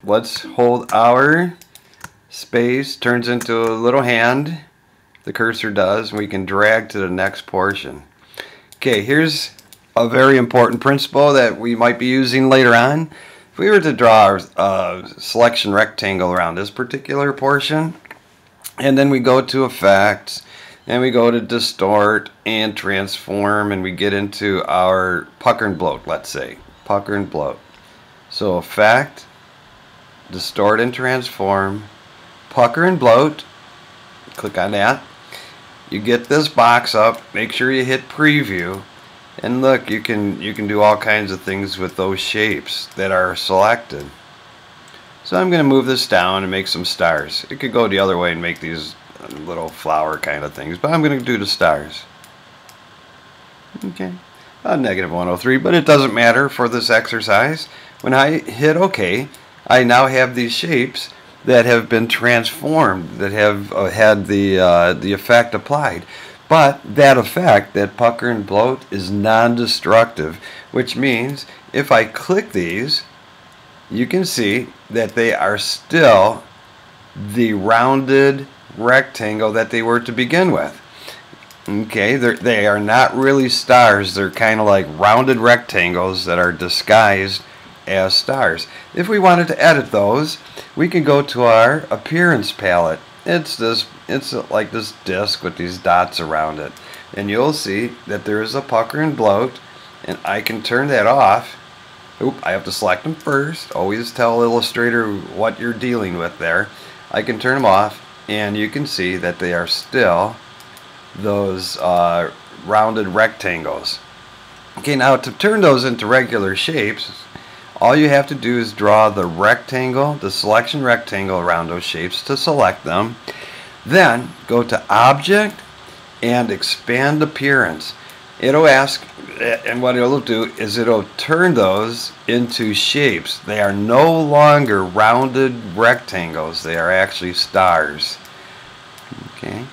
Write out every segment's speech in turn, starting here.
let's hold our space, turns into a little hand, the cursor does, and we can drag to the next portion. Okay, here's a very important principle that we might be using later on. If we were to draw a selection rectangle around this particular portion, and then we go to Effects, and we go to Distort and Transform, and we get into our pucker and bloat, let's say. Pucker and bloat. So Effect, Distort and Transform, pucker and bloat, click on that. You get this box up, make sure you hit Preview, and look, you can do all kinds of things with those shapes that are selected. So I'm going to move this down and make some stars. It could go the other way and make these little flower kind of things, but I'm going to do the stars. Okay, negative 103, but it doesn't matter for this exercise. When I hit OK, I now have these shapes that have been transformed, that have had the effect applied. But that effect, that pucker and bloat, is non-destructive, which means if I click these, you can see that they are still the rounded rectangle that they were to begin with. Okay, they are not really stars. They're kind of like rounded rectangles that are disguised as stars. If we wanted to edit those, we can go to our appearance palette. It's like this disc with these dots around it, and you'll see that there is a pucker and bloat, and I can turn that off. Oop, I have to select them first. Always tell Illustrator what you're dealing with there. I can turn them off, and you can see that they are still those rounded rectangles. Okay, now to turn those into regular shapes, all you have to do is draw the rectangle, the selection rectangle around those shapes to select them. Then go to Object and Expand Appearance. It'll ask, and what it'll do is it'll turn those into shapes. They are no longer rounded rectangles. They are actually stars. Okay.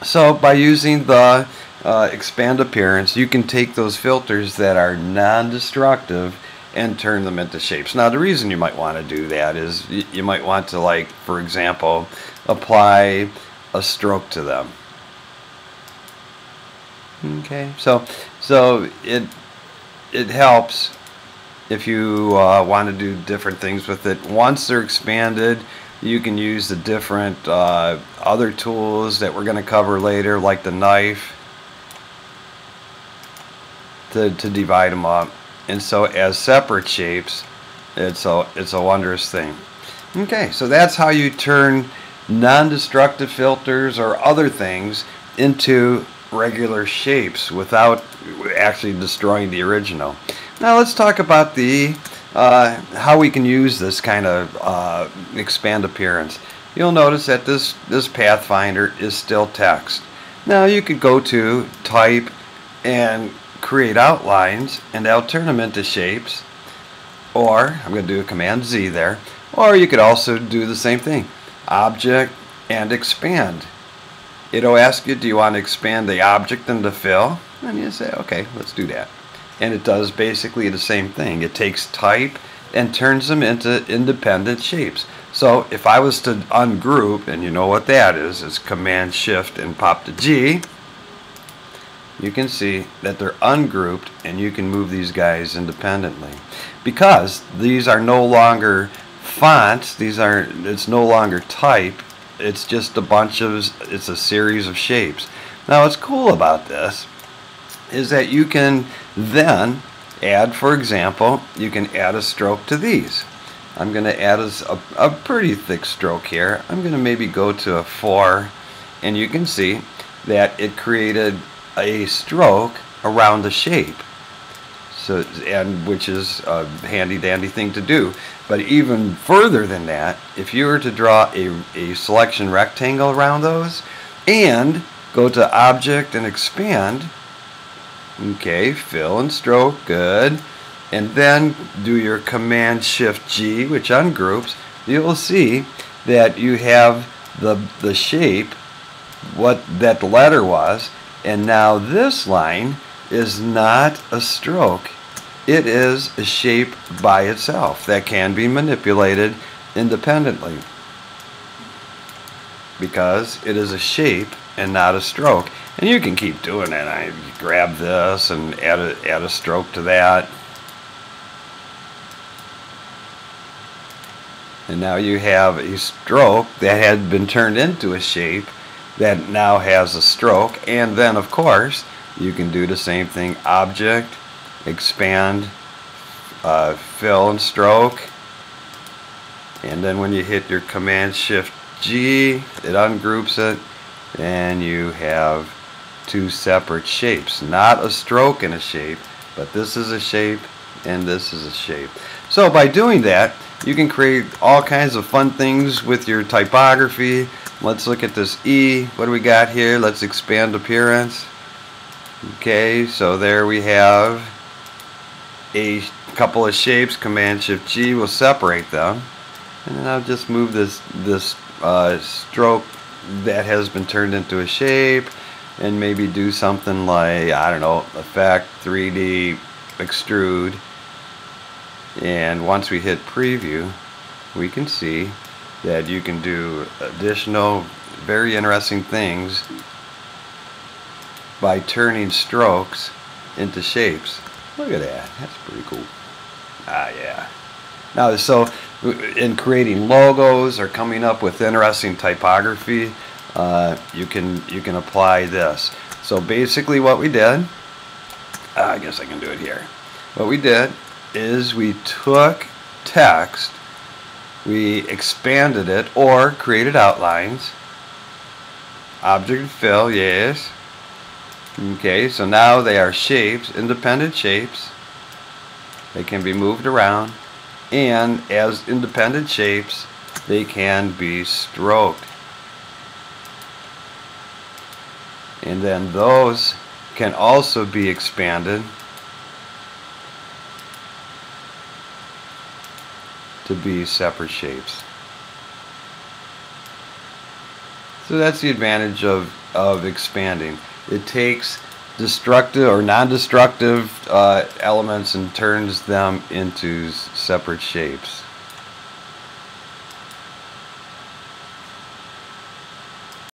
So by using the Expand Appearance, you can take those filters that are non-destructive and turn them into shapes. Now the reason you might want to do that is you might want to, like, for example, apply a stroke to them. Okay, so it helps if you want to do different things with it. Once they're expanded, you can use the different other tools that we're going to cover later, like the knife, to divide them up. And so as separate shapes, it's a wondrous thing. Okay, so that's how you turn non-destructive filters or other things into regular shapes without actually destroying the original. Now let's talk about the how we can use this kind of expand appearance. You'll notice that this Pathfinder is still text. Now you could go to Type and create outlines, and that'll turn them into shapes. Or I'm going to do a Command Z there. Or you could also do the same thing, Object and Expand. It'll ask you, do you want to expand the object into fill? And you say, okay, let's do that. And it does basically the same thing. It takes type and turns them into independent shapes. So if I was to ungroup, and you know what that is, it's Command Shift and pop to G, you can see that they're ungrouped, and you can move these guys independently. Because these are no longer fonts, it's no longer type, it's just it's a series of shapes. Now what's cool about this is that you can then add, for example, you can add a stroke to these. I'm going to add a pretty thick stroke here. I'm going to maybe go to a 4, and you can see that it created a stroke around the shape. So, and which is a handy dandy thing to do. But even further than that, if you were to draw a selection rectangle around those and go to Object and Expand, okay, fill and stroke, good, and then do your Command Shift G, which ungroups, you'll see that you have the shape, what that letter was, and now this line is not a stroke. it is a shape by itself that can be manipulated independently, because it is a shape and not a stroke. And you can keep doing it. I grab this and add a stroke to that. And now you have a stroke that had been turned into a shape that now has a stroke. And then, of course, you can do the same thing. Object, expand, fill and stroke. And then when you hit your Command-Shift-G, it ungroups it. And you have two separate shapes. Not a stroke and a shape, but this is a shape and this is a shape. So by doing that, you can create all kinds of fun things with your typography. Let's look at this E. What do we got here? Let's expand appearance. Okay, so there we have a couple of shapes. Command-Shift-G will separate them. And then I'll just move this stroke that has been turned into a shape and maybe do something like, I don't know, effect, 3D, extrude. And once we hit preview, we can see that you can do additional very interesting things by turning strokes into shapes. Look at that. That's pretty cool. Ah, yeah. Now, so in creating logos or coming up with interesting typography, you can apply this. So basically what we did, I guess I can do it here. What we did is we took text, we expanded it or created outlines. Object fill, yes. Okay, so now they are shapes, independent shapes. They can be moved around, and as independent shapes, they can be stroked. And then those can also be expanded to be separate shapes. So that's the advantage of expanding. It takes destructive or non-destructive elements and turns them into separate shapes.